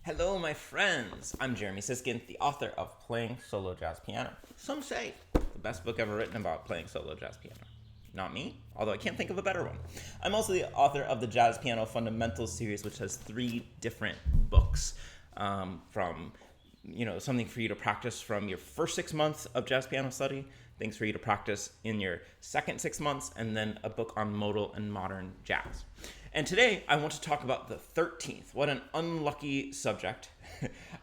Hello, my friends. I'm Jeremy Siskind, the author of Playing Solo Jazz Piano. Some say the best book ever written about playing solo jazz piano. Not me, although I can't think of a better one. I'm also the author of the Jazz Piano Fundamentals series, which has 3 different books from something for you to practice from your first 6 months of jazz piano study, things for you to practice in your second 6 months, and then a book on modal and modern jazz. And today I want to talk about the 13th. What an unlucky subject.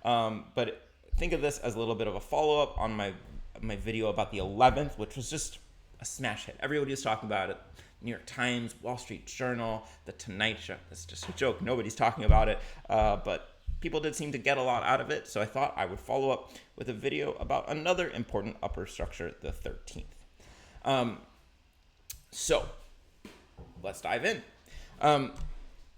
But think of this as a little bit of a follow-up on my video about the 11th, which was just a smash hit. Everybody was talking about it. New York Times, Wall Street Journal, The Tonight Show. It's just a joke. Nobody's talking about it. But people did seem to get a lot out of it. So I thought I would follow up with a video about another important upper structure, the 13th. So let's dive in.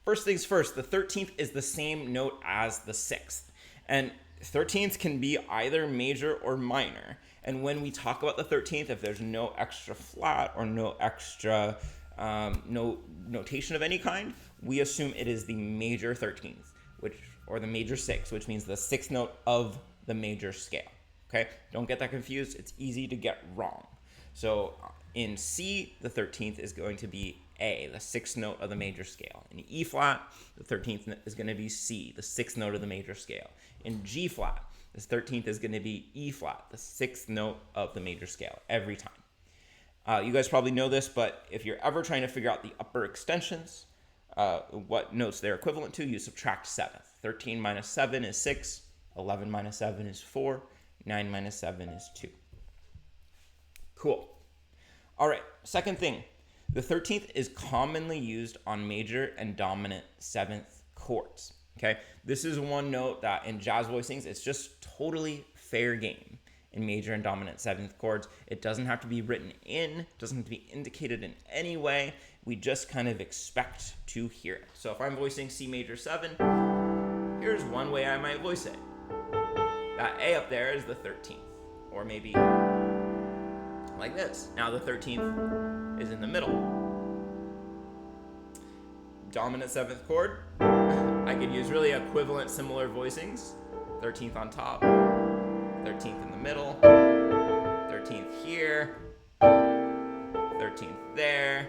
First things first, the 13th is the same note as the 6th. And 13ths can be either major or minor. And when we talk about the 13th, if there's no extra flat or no extra no notation of any kind, we assume it is the major 13th, or the major 6th, which means the 6th note of the major scale. Okay? Don't get that confused. It's easy to get wrong. So in C, the 13th is going to be A, the 6th note of the major scale. In E flat, the 13th is going to be C, the 6th note of the major scale. In G flat, this 13th is going to be E flat, the 6th note of the major scale, every time. You guys probably know this, but if you're ever trying to figure out the upper extensions, what notes they're equivalent to, you subtract 7th. 13 minus 7 is 6, 11 minus 7 is 4, 9 minus 7 is 2. Cool. All right, second thing. The 13th is commonly used on major and dominant 7th chords. Okay, this is one note that in jazz voicings, it's just totally fair game in major and dominant 7th chords. It doesn't have to be written in, doesn't have to be indicated in any way. We just kind of expect to hear it. So if I'm voicing C major 7, here's one way I might voice it. That A up there is the 13th, or maybe like this. Now the 13th is in the middle. Dominant 7th chord, I could use really equivalent similar voicings. 13th on top, 13th in the middle, 13th here, 13th there.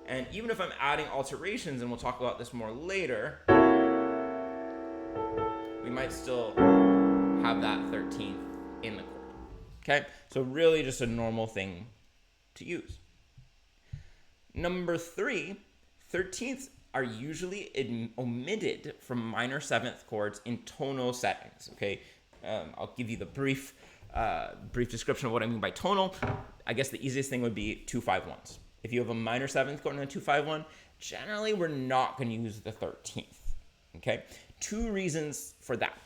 And even if I'm adding alterations, and we'll talk about this more later, we might still have that 13th in the chord. Okay, so really just a normal thing to use. Number 3, 13ths are usually omitted from minor 7th chords in tonal settings. Okay, I'll give you the brief description of what I mean by tonal. I guess the easiest thing would be 2-5-1s. If you have a minor 7th chord and a 2-5-1, generally we're not going to use the 13th. Okay, 2 reasons for that.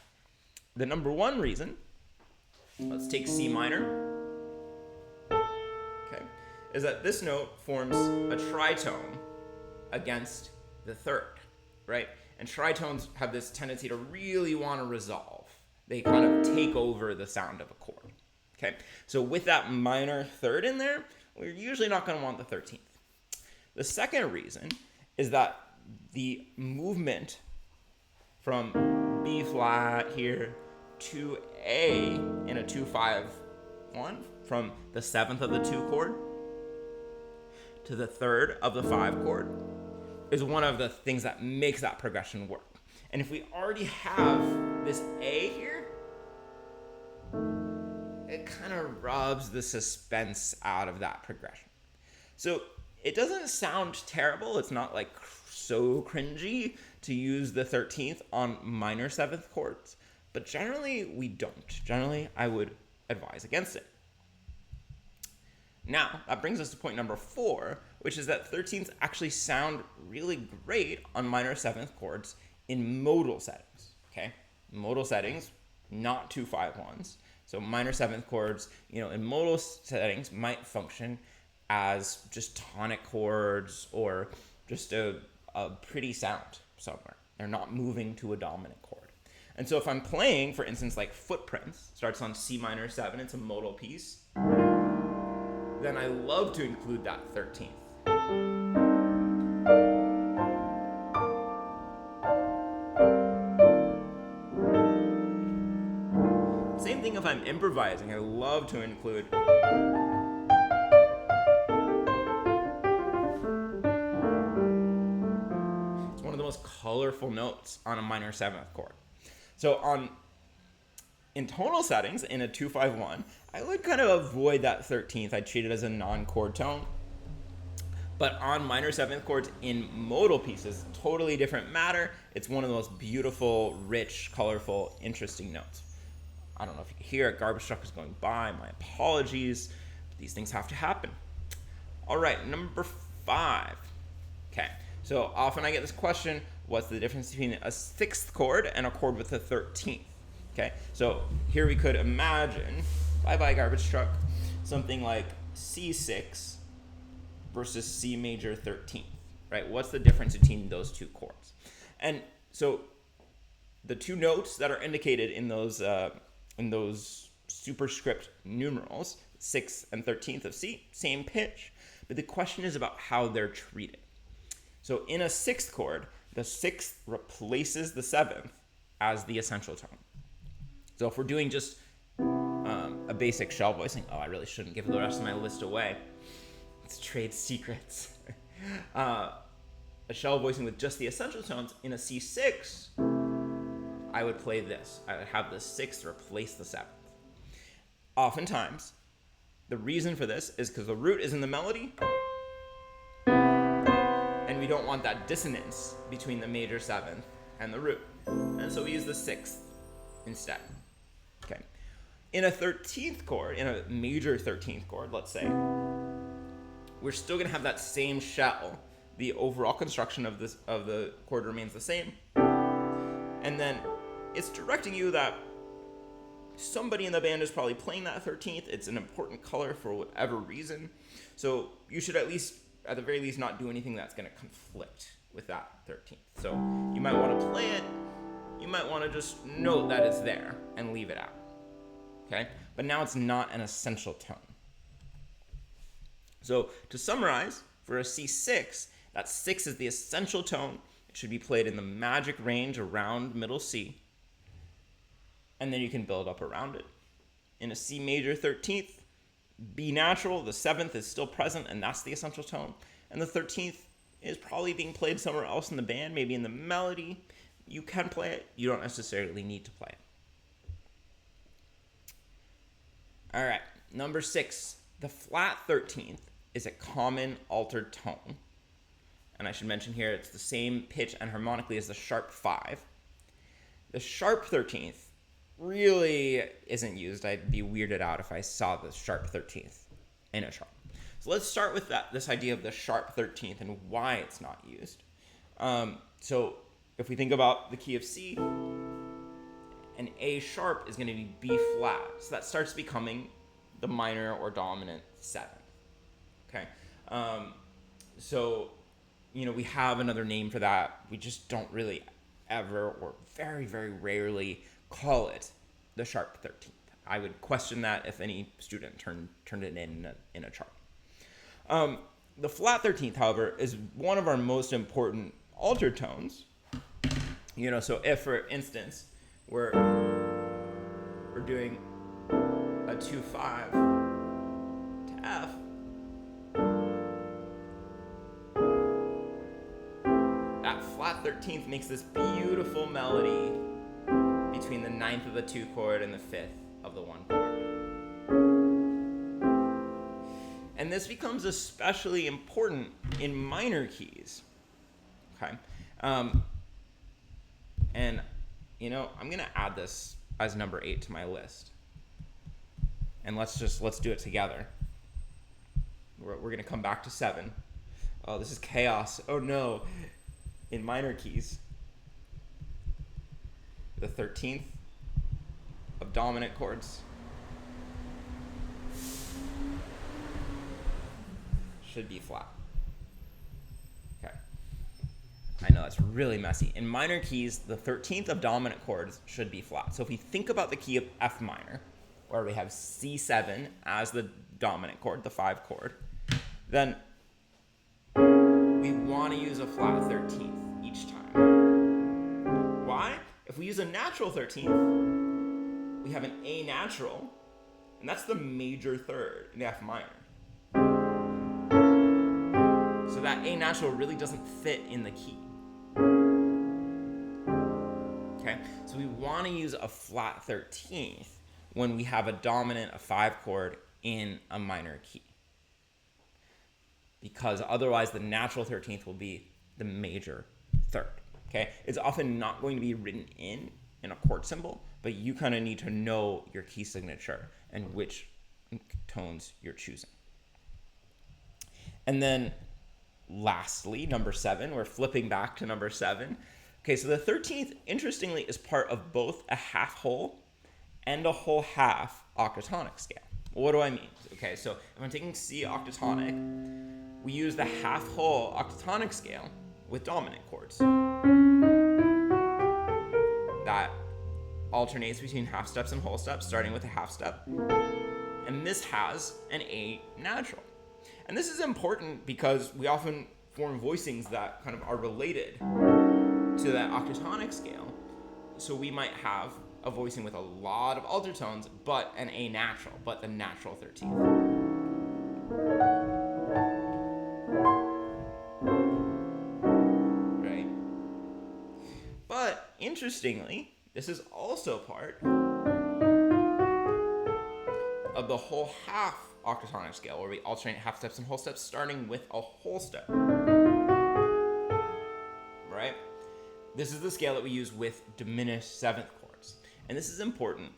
The number 1 reason, let's take C minor, okay, is that this note forms a tritone against the 3rd, right? And tritones have this tendency to really want to resolve. They kind of take over the sound of a chord, okay? So with that minor 3rd in there, we're usually not going to want the 13th. The second reason is that the movement from B flat here to A in a 2-5-1, from the 7th of the 2 chord to the 3rd of the 5 chord, is one of the things that makes that progression work. And if we already have this A here, it kind of rubs the suspense out of that progression. So it doesn't sound terrible. It's not like so cringy to use the 13th on minor 7th chords, but generally we don't. Generally, I would advise against it. Now, that brings us to point number 4, which is that 13ths actually sound really great on minor 7th chords in modal settings, okay? Modal settings, not 2-5-1s. So minor 7th chords, in modal settings might function as just tonic chords or just a pretty sound somewhere. They're not moving to a dominant chord. And so if I'm playing, for instance, like Footprints, starts on C minor 7, it's a modal piece, then I love to include that 13th. Same thing if I'm improvising. I love to include it's one of the most colorful notes on a minor 7th chord. So in tonal settings, in a 2-5-1, I would kind of avoid that 13th. I'd treat it as a non-chord tone. But on minor 7th chords in modal pieces, totally different matter. It's one of the most beautiful, rich, colorful, interesting notes. I don't know if you can hear it. Garbage truck is going by. My apologies. These things have to happen. All right, number 5. Okay, so often I get this question, what's the difference between a 6th chord and a chord with a 13th? Okay, so here we could imagine, bye-bye garbage truck, something like C6 versus C major 13th, right? What's the difference between those two chords? And so the two notes that are indicated in those superscript numerals, 6th and 13th of C, same pitch, but the question is about how they're treated. So in a 6th chord, the 6th replaces the 7th as the essential tone. So if we're doing just a basic shell voicing, I really shouldn't give the rest of my list away. It's trade secrets. A shell voicing with just the essential tones in a C6, I would play this. I would have the 6th replace the 7th. Oftentimes, the reason for this is because the root is in the melody, and we don't want that dissonance between the major 7th and the root. And so we use the 6th instead. Okay. In a 13th chord, in a major 13th chord, let's say, we're still going to have that same shell. The overall construction of the chord remains the same. And then it's directing you that somebody in the band is probably playing that 13th. It's an important color for whatever reason. So you should at the very least, not do anything that's going to conflict with that 13th. So you might want to play it. You might want to just note that it's there and leave it out. Okay? But now it's not an essential tone. So to summarize, for a C6, that 6 is the essential tone. It should be played in the magic range around middle C. And then you can build up around it. In a C major 13th, B natural, the 7th is still present, and that's the essential tone. And the 13th is probably being played somewhere else in the band, maybe in the melody. You can play it. You don't necessarily need to play it. All right, number 6. The flat 13th is a common altered tone. And I should mention here, it's the same pitch and harmonically as the sharp 5. The sharp 13th really isn't used. I'd be weirded out if I saw the sharp 13th in a chart. So let's start with this idea of the sharp 13th and why it's not used. So if we think about the key of C, an A sharp is going to be B flat. So that starts becoming the minor or dominant 7th. Okay. So, we have another name for that. We just don't really ever or very, very rarely call it the sharp 13th. I would question that if any student turned it in a chart. The flat 13th, however, is one of our most important altered tones. So if, for instance, we're doing a 2-5 to F, that flat 13th makes this beautiful melody between the 9th of the 2 chord and the 5th of the 1 chord. And this becomes especially important in minor keys. Okay. And, I'm going to add this as number 8 to my list. And let's do it together. We're going to come back to 7. Oh, this is chaos. Oh, no. In minor keys, the 13th of dominant chords should be flat. Okay. I know that's really messy. In minor keys, the 13th of dominant chords should be flat. So if we think about the key of F minor, where we have C7 as the dominant chord, the 5 chord, then we want to use a flat 13th each time. Why? If we use a natural 13th, we have an A natural, and that's the major third in F minor. So that A natural really doesn't fit in the key. Okay, so we want to use a flat 13th when we have a dominant, a 5 chord in a minor key. Because otherwise the natural 13th will be the major third. Okay, it's often not going to be written in a chord symbol, but you kind of need to know your key signature and which tones you're choosing. And then lastly, number 7, we're flipping back to number 7. Okay, so the 13th, interestingly, is part of both a half whole and a whole half octatonic scale. What do I mean? Okay, so if I'm taking C octatonic, we use the half whole octatonic scale with dominant chords. That alternates between half steps and whole steps, starting with a half step. And this has an A natural. And this is important because we often form voicings that kind of are related to that octatonic scale. So we might have a voicing with a lot of altertones, but an A natural, but the natural 13th. Right? But interestingly, this is also part of the whole half octatonic scale, where we alternate half steps and whole steps, starting with a whole step. Right? This is the scale that we use with diminished 7th chords. And this is important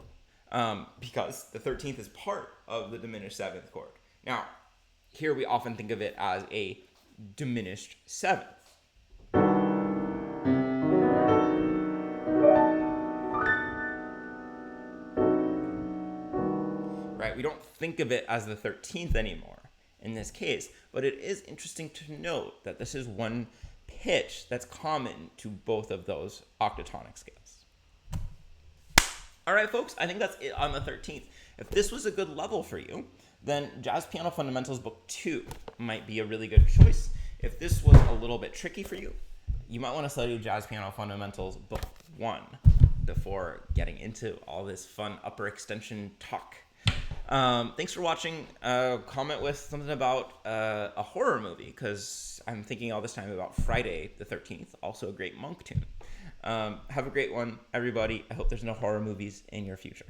because the 13th is part of the diminished 7th chord. Now, here we often think of it as a diminished 7th. Right? We don't think of it as the 13th anymore in this case, but it is interesting to note that this is one pitch that's common to both of those octatonic scales. All right, folks, I think that's it on the 13th. If this was a good level for you, then Jazz Piano Fundamentals Book 2 might be a really good choice. If this was a little bit tricky for you, you might want to study Jazz Piano Fundamentals Book 1 before getting into all this fun upper extension talk. Thanks for watching. Comment with something about a horror movie, because I'm thinking all this time about Friday the 13th, also a great Monk tune. Have a great one, everybody. I hope there's no horror movies in your future.